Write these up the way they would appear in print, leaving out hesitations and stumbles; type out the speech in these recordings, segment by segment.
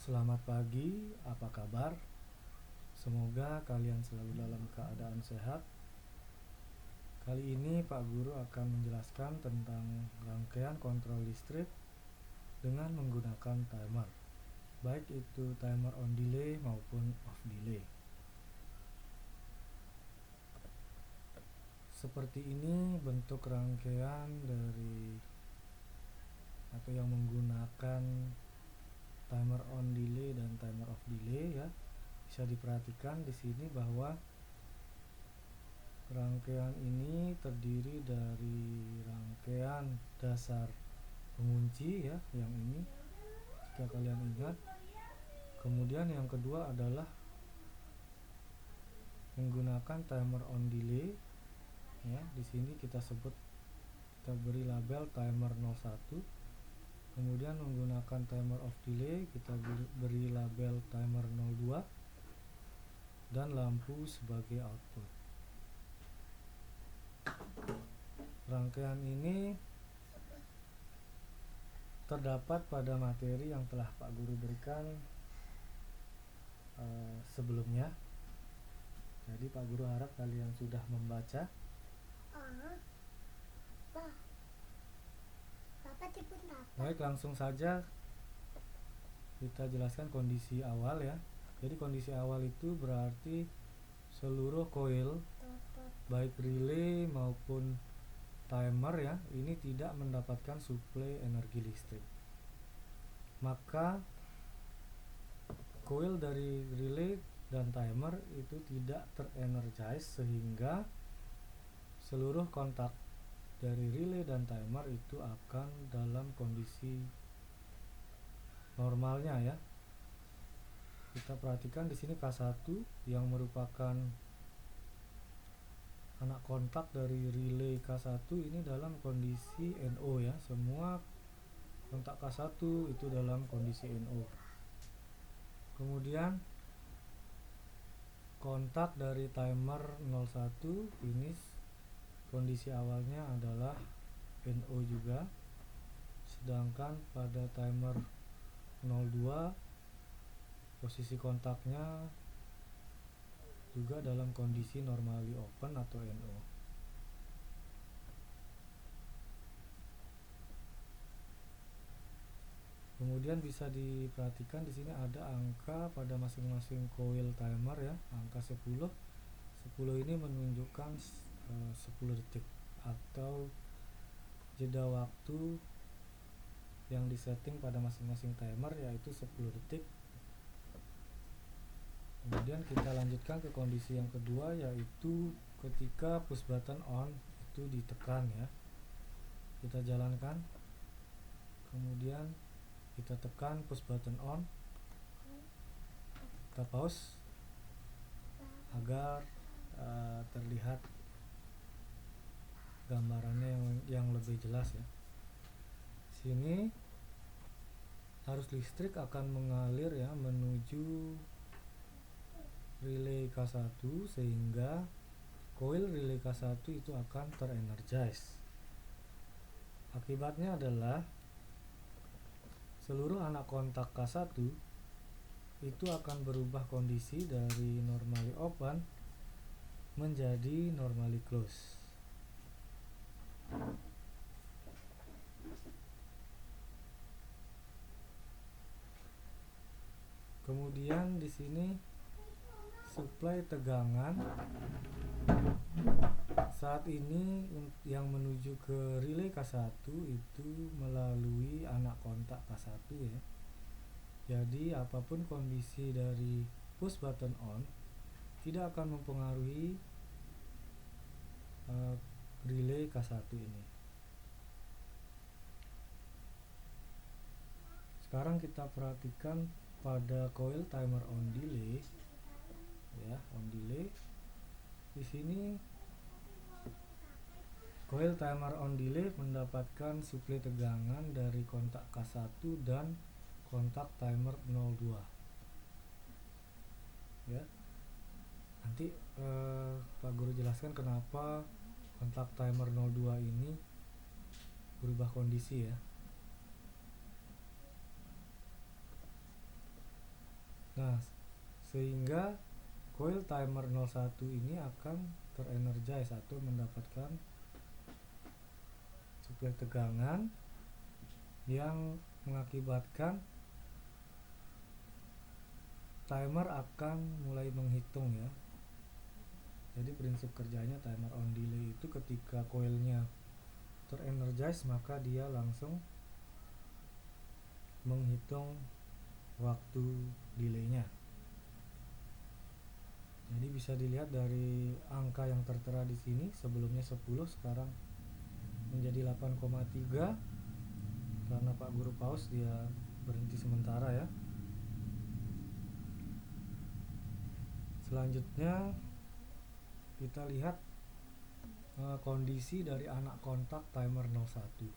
Selamat pagi, apa kabar? Semoga kalian selalu dalam keadaan sehat. Kali ini Pak Guru akan menjelaskan tentang rangkaian kontrol listrik dengan menggunakan timer, baik itu timer on delay maupun off delay. Seperti ini bentuk rangkaian dari atau yang menggunakan timer on delay dan timer off delay ya. Bisa diperhatikan di sini bahwa rangkaian ini terdiri dari rangkaian dasar pengunci ya, yang ini jika kalian ingat. Kemudian yang kedua adalah menggunakan timer on delay ya. Di sini kita beri label timer 01. Kemudian menggunakan timer off delay kita beri label timer 02 dan lampu sebagai output. Rangkaian ini terdapat pada materi yang telah Pak Guru berikan sebelumnya. Jadi Pak Guru harap kalian sudah membaca. Baik, langsung saja kita jelaskan kondisi awal ya. Jadi kondisi awal itu berarti seluruh koil baik relay maupun timer ya, ini tidak mendapatkan suplai energi listrik. Maka koil dari relay dan timer itu tidak terenergize, sehingga seluruh kontak dari relay dan timer itu akan dalam kondisi normalnya ya. Kita perhatikan di sini K1 yang merupakan anak kontak dari relay K1 ini dalam kondisi NO ya. Semua kontak K1 itu dalam kondisi NO. Kemudian kontak dari timer 01 ini kondisi awalnya adalah NO juga. Sedangkan pada timer 02 posisi kontaknya juga dalam kondisi normally open atau NO. Kemudian bisa diperhatikan di sini ada angka pada masing-masing coil timer ya, angka 10. 10 ini menunjukkan 10 detik atau jeda waktu yang disetting pada masing-masing timer, yaitu 10 detik. Kemudian kita lanjutkan ke kondisi yang kedua, yaitu ketika push button on itu ditekan ya. Kita jalankan, kemudian kita tekan push button on, kita pause agar terlihat gambarannya yang lebih jelas ya. Sini arus listrik akan mengalir ya menuju relay K1, sehingga coil relay K1 itu akan terenergize. Akibatnya adalah seluruh anak kontak K1 itu akan berubah kondisi dari normally open menjadi normally close. Kemudian di sini suplai tegangan saat ini yang menuju ke relay K1 itu melalui anak kontak K1 ya. Jadi apapun kondisi dari push button on tidak akan mempengaruhi relay K1 ini. Sekarang kita perhatikan pada coil timer on delay ya, on delay. Di sini coil timer on delay mendapatkan suplai tegangan dari kontak K1 dan kontak timer 02 ya. Nanti Pak Guru jelaskan kenapa kontak timer 02 ini berubah kondisi ya. sehingga coil timer 01 ini akan terenergize atau mendapatkan suplai tegangan yang mengakibatkan timer akan mulai menghitung ya. Jadi prinsip kerjanya timer on delay itu ketika coilnya terenergize maka dia langsung menghitung waktu delaynya. Jadi bisa dilihat dari angka yang tertera di sini, sebelumnya 10 sekarang menjadi 8,3 karena Pak Guru pause, dia berhenti sementara ya. Selanjutnya kita lihat kondisi dari anak kontak timer 01.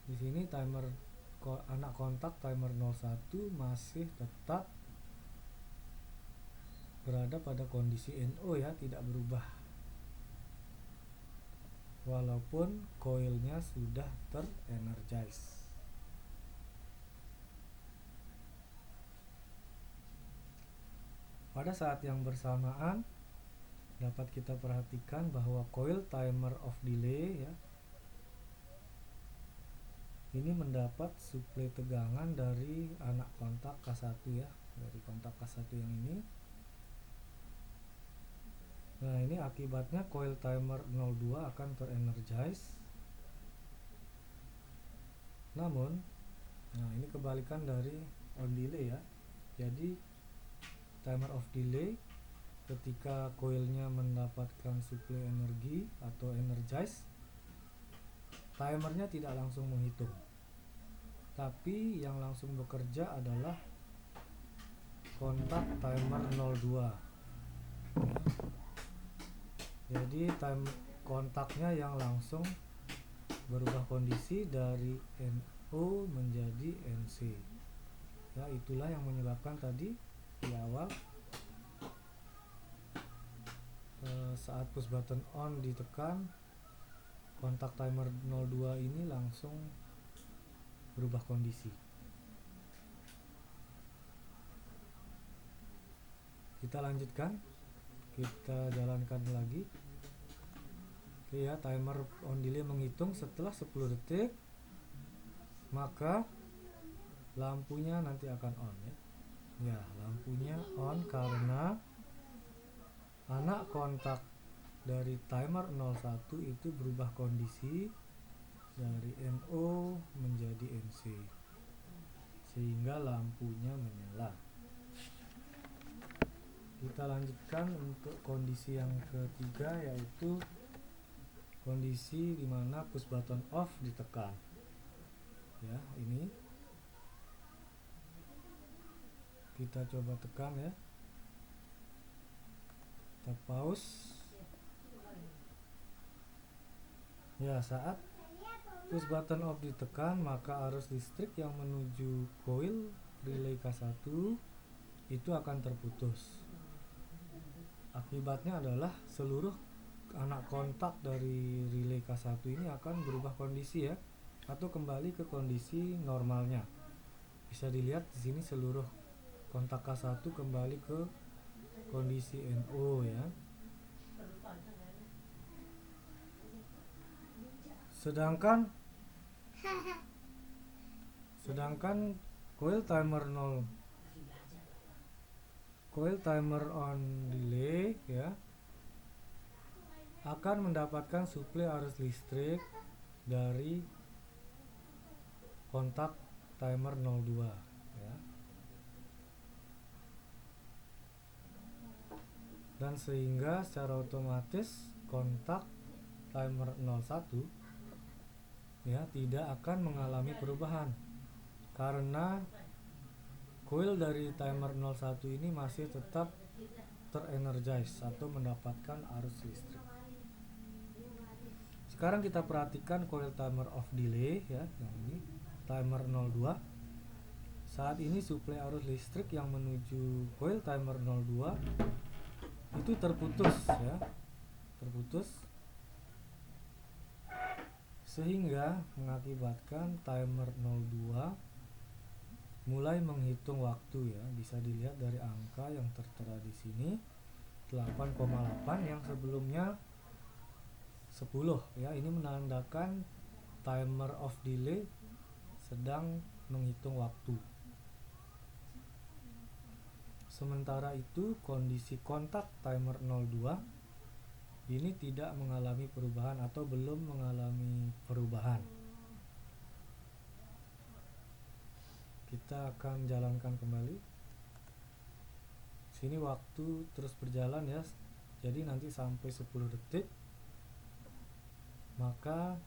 Di sini anak kontak timer 01 masih tetap berada pada kondisi NO ya, tidak berubah walaupun coilnya sudah terenergize. Pada saat yang bersamaan dapat kita perhatikan bahwa coil timer of delay ya, ini mendapat suplai tegangan dari anak kontak K1 ya, dari kontak K1 yang ini. Nah, ini akibatnya coil timer 02 akan terenergize. Namun, nah ini kebalikan dari on delay ya. Jadi timer of delay ketika coilnya mendapatkan suplai energi atau energize, timernya tidak langsung menghitung, tapi yang langsung bekerja adalah kontak timer 02 ya. Jadi kontaknya yang langsung berubah kondisi dari NO menjadi NC ya. Itulah yang menyebabkan tadi di awal saat push button on ditekan, kontak timer 02 ini langsung berubah kondisi. Kita lanjutkan, kita jalankan lagi. Oke ya, timer on delay menghitung setelah 10 detik maka lampunya nanti akan on ya. Ya, lampunya on karena anak kontak dari timer 01 itu berubah kondisi dari NO menjadi NC sehingga lampunya menyala. Kita lanjutkan untuk kondisi yang ketiga, yaitu kondisi dimana push button off ditekan ya. Ini kita coba tekan ya, kita pause ya. Saat push button off ditekan maka arus listrik yang menuju coil relay K1 itu akan terputus. Akibatnya adalah seluruh anak kontak dari relay K1 ini akan berubah kondisi ya, atau kembali ke kondisi normalnya. Bisa dilihat di sini seluruh kontak K1 kembali ke kondisi NO ya. Sedangkan coil timer on delay ya akan mendapatkan suplai arus listrik dari kontak timer 02 ya. Dan sehingga secara otomatis kontak timer 01 ya tidak akan mengalami perubahan karena coil dari timer 01 ini masih tetap terenergize atau mendapatkan arus listrik. Sekarang kita perhatikan coil timer of delay ya, yang ini timer 02. Saat ini suplai arus listrik yang menuju coil timer 02 itu terputus ya, terputus sehingga mengakibatkan timer 02 mulai menghitung waktu ya. Bisa dilihat dari angka yang tertera di sini 8,8 yang sebelumnya 10 ya. Ini menandakan timer of delay sedang menghitung waktu. Sementara itu kondisi kontak timer 02 ini tidak mengalami perubahan atau belum mengalami perubahan. Kita akan jalankan kembali. Sini waktu terus berjalan ya. Jadi nanti sampai 10 detik maka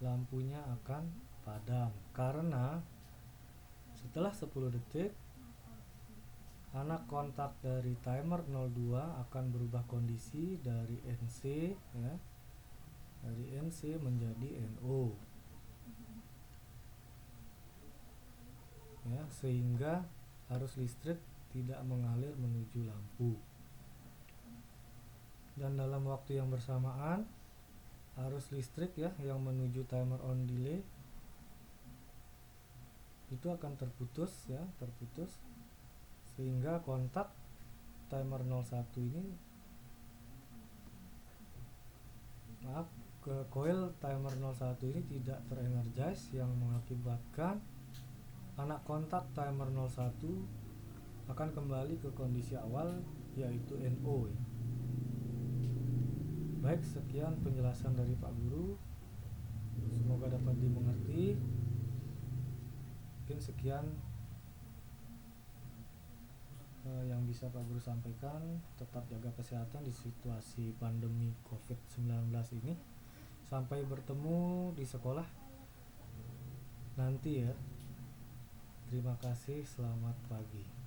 lampunya akan padam, karena setelah 10 detik anak kontak dari timer 02 akan berubah kondisi dari NC ya, dari NC menjadi NO ya, sehingga arus listrik tidak mengalir menuju lampu. Dan dalam waktu yang bersamaan arus listrik ya yang menuju timer on delay itu akan terputus ya, terputus, sehingga kontak timer 01 ini ke coil timer 01 ini tidak terenergize, yang mengakibatkan anak kontak timer 01 akan kembali ke kondisi awal yaitu NO ya. Baik, sekian penjelasan dari Pak Guru, semoga dapat dimengerti. Mungkin sekian yang bisa Pak Guru sampaikan. Tetap jaga kesehatan di situasi pandemi COVID-19 ini. Sampai bertemu di sekolah nanti ya. Terima kasih, selamat pagi.